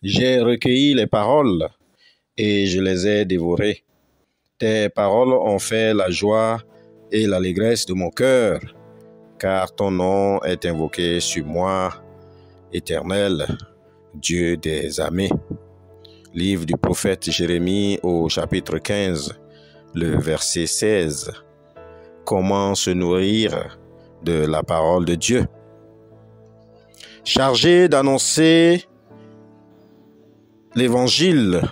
J'ai recueilli les paroles et je les ai dévorées. Tes paroles ont fait la joie et l'allégresse de mon cœur, car ton nom est invoqué sur moi, Éternel, Dieu des armées. Livre du prophète Jérémie au chapitre 15, le verset 16. Comment se nourrir de la parole de Dieu? Chargé d'annoncer l'Évangile,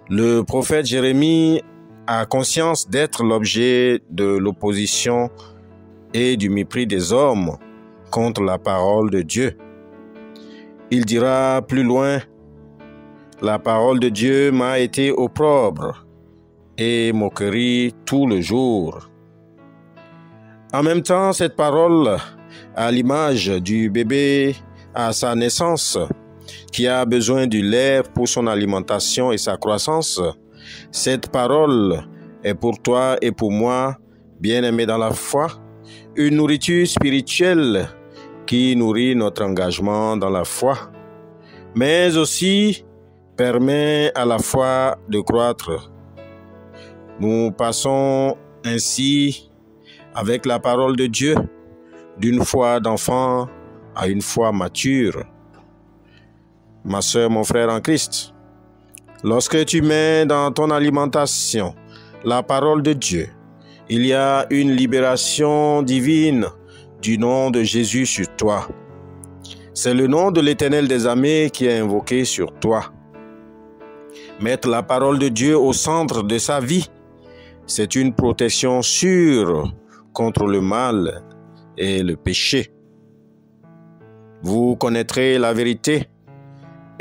le prophète Jérémie a conscience d'être l'objet de l'opposition et du mépris des hommes contre la parole de Dieu. Il dira plus loin: la parole de Dieu m'a été opprobre et moquerie tout le jour. En même temps, cette parole, à l'image du bébé à sa naissance, qui a besoin du lait pour son alimentation et sa croissance, cette parole est pour toi et pour moi, bien-aimés dans la foi, une nourriture spirituelle qui nourrit notre engagement dans la foi, mais aussi permet à la foi de croître. Nous passons ainsi, avec la parole de Dieu, d'une foi d'enfant à une foi mature. Ma sœur, mon frère en Christ, lorsque tu mets dans ton alimentation la parole de Dieu, il y a une libération divine du nom de Jésus sur toi. C'est le nom de l'Éternel des armées qui est invoqué sur toi. Mettre la parole de Dieu au centre de sa vie, c'est une protection sûre contre le mal et le péché. Vous connaîtrez la vérité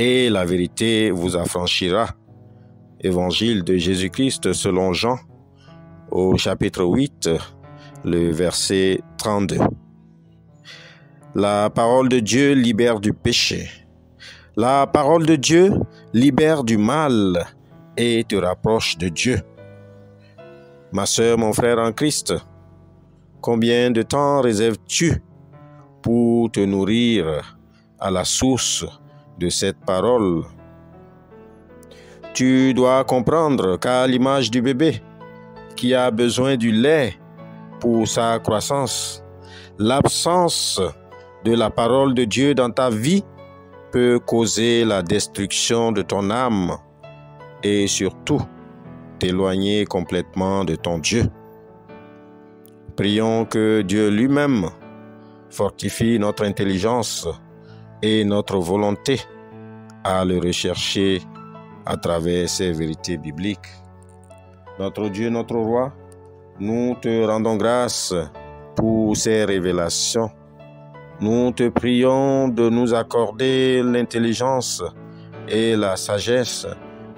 et la vérité vous affranchira. Évangile de Jésus-Christ selon Jean, au chapitre 8, le verset 32. La parole de Dieu libère du péché. La parole de Dieu libère du mal et te rapproche de Dieu. Ma sœur, mon frère en Christ, combien de temps réserves-tu pour te nourrir à la source de cette parole? Tu dois comprendre qu'à l'image du bébé qui a besoin du lait pour sa croissance, l'absence de la parole de Dieu dans ta vie peut causer la destruction de ton âme et surtout t'éloigner complètement de ton Dieu. Prions que Dieu lui-même fortifie notre intelligence et notre volonté à le rechercher à travers ces vérités bibliques. Notre Dieu, notre Roi, nous te rendons grâce pour ces révélations. Nous te prions de nous accorder l'intelligence et la sagesse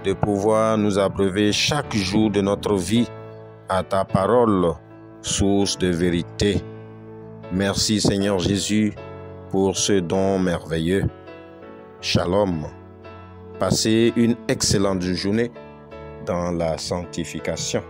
de pouvoir nous abreuver chaque jour de notre vie à ta parole, source de vérité. Merci Seigneur Jésus pour ce don merveilleux. Shalom. Passez une excellente journée dans la sanctification.